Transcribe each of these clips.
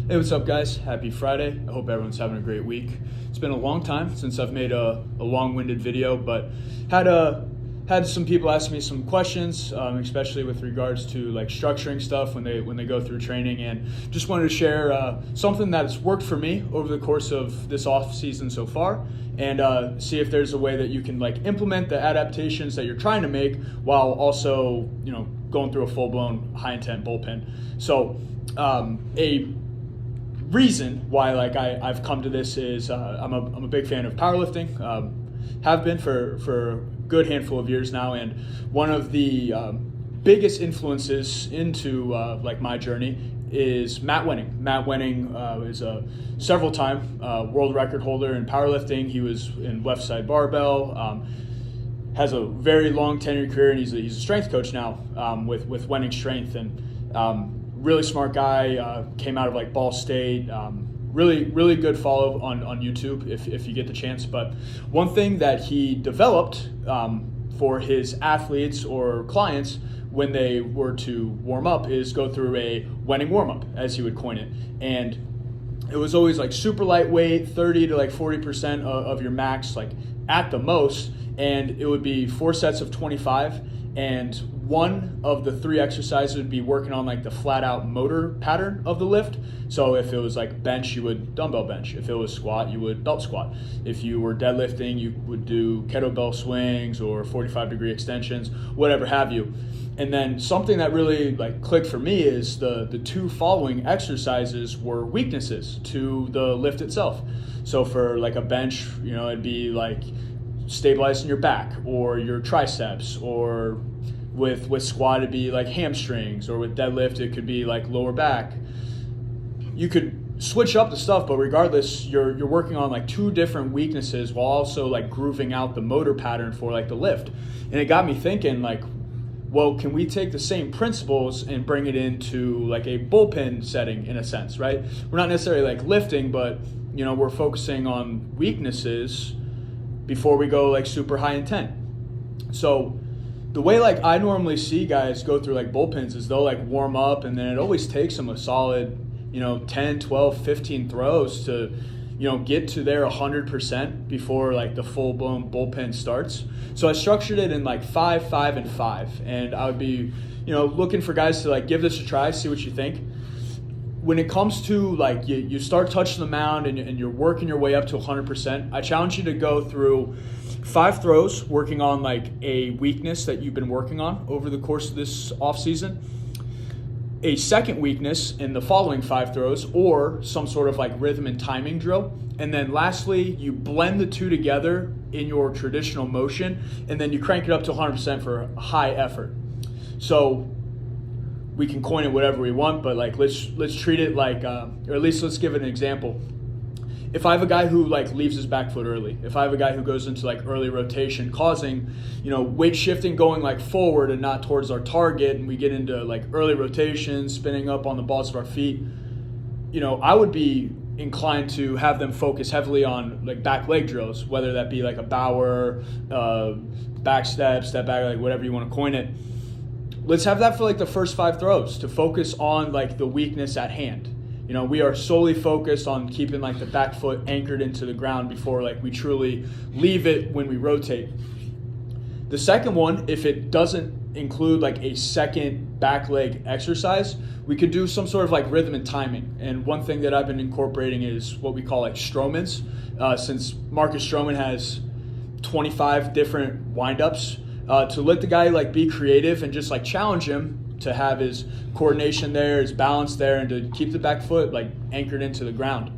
Hey, what's up, guys? Happy Friday. I hope everyone's having a great week. It's been a long time since I've made a long-winded video, but had some people ask me some questions, especially with regards to like structuring stuff when they go through training, and just wanted to share something that's worked for me over the course of this off season so far, and see if there's a way that you can like implement the adaptations that you're trying to make while also going through a full-blown high-intent bullpen. So a reason why I've come to this is I'm a big fan of powerlifting. Have been for a good handful of years now, and one of the biggest influences into my journey is Matt Wenning. Matt Wenning is a several-time world record holder in powerlifting. He was in left side barbell. Has a very long tenured career, and he's a strength coach now with Wenning Strength, and really smart guy. Came out of Ball State. Really good follow on YouTube if you get the chance. But one thing that he developed for his athletes or clients when they were to warm up is go through a Wenning warm up, as he would coin it, and it was always super lightweight, 30 to 40% of your max, at the most. And it would be 4 sets of 25, and one of the 3 exercises would be working on the flat out motor pattern of the lift. So if it was bench, you would dumbbell bench. If it was squat, you would belt squat. If you were deadlifting, you would do kettlebell swings or 45-degree extensions, whatever have you. And then something that really clicked for me is the 2 following exercises were weaknesses to the lift itself. So for a bench, it'd be stabilizing your back or your triceps, or with squat it'd be hamstrings, or with deadlift it could be lower back. You could switch up the stuff, but regardless, you're working on 2 different weaknesses while also grooving out the motor pattern for the lift. And it got me thinking, well, can we take the same principles and bring it into a bullpen setting in a sense, right? We're not necessarily lifting, but we're focusing on weaknesses before we go super high intent. So the way I normally see guys go through bullpens is they'll warm up, and then it always takes them a solid 10, 12, 15 throws to get to their 100% before the full-blown bullpen starts. So I structured it in 5, 5, and 5, and I would be looking for guys to give this a try, see what you think. When it comes to you start touching the mound and you're working your way up to 100%, I challenge you to go through 5 throws working on a weakness that you've been working on over the course of this off season, a second weakness in the following 5 throws, or some sort of rhythm and timing drill. And then lastly, you blend the 2 together in your traditional motion, and then you crank it up to 100% for high effort. So we can coin it whatever we want, but let's treat it or at least let's give it an example. If I have a guy who leaves his back foot early, if I have a guy who goes into early rotation, causing weight shifting going forward and not towards our target, and we get into early rotation, spinning up on the balls of our feet, I would be inclined to have them focus heavily on back leg drills, whether that be a Bauer, back step back, whatever you want to coin it. Let's have that for the first 5 throws to focus on the weakness at hand. We are solely focused on keeping the back foot anchored into the ground before we truly leave it when we rotate. The second one, if it doesn't include a second back leg exercise, we could do some sort of rhythm and timing. And one thing that I've been incorporating is what we call Strowman's. Since Marcus Stroman has 25 different windups, to let the guy be creative and just challenge him to have his coordination there, his balance there, and to keep the back foot anchored into the ground.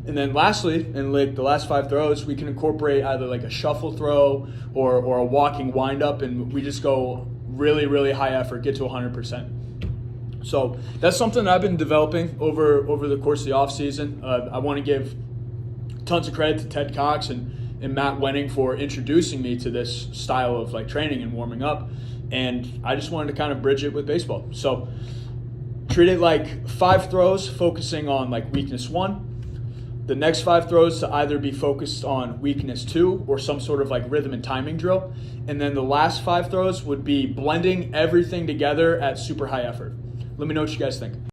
And then lastly, in the last 5 throws, we can incorporate either a shuffle throw or a walking windup, and we just go really, really high effort, get to 100%. So that's something that I've been developing over the course of the off season. I want to give tons of credit to Ted Cox and Matt Wenning for introducing me to this style of training and warming up. And I just wanted to kind of bridge it with baseball. So treat it 5 throws focusing on weakness 1. The next 5 throws to either be focused on weakness 2 or some sort of rhythm and timing drill. And then the last 5 throws would be blending everything together at super high effort. Let me know what you guys think.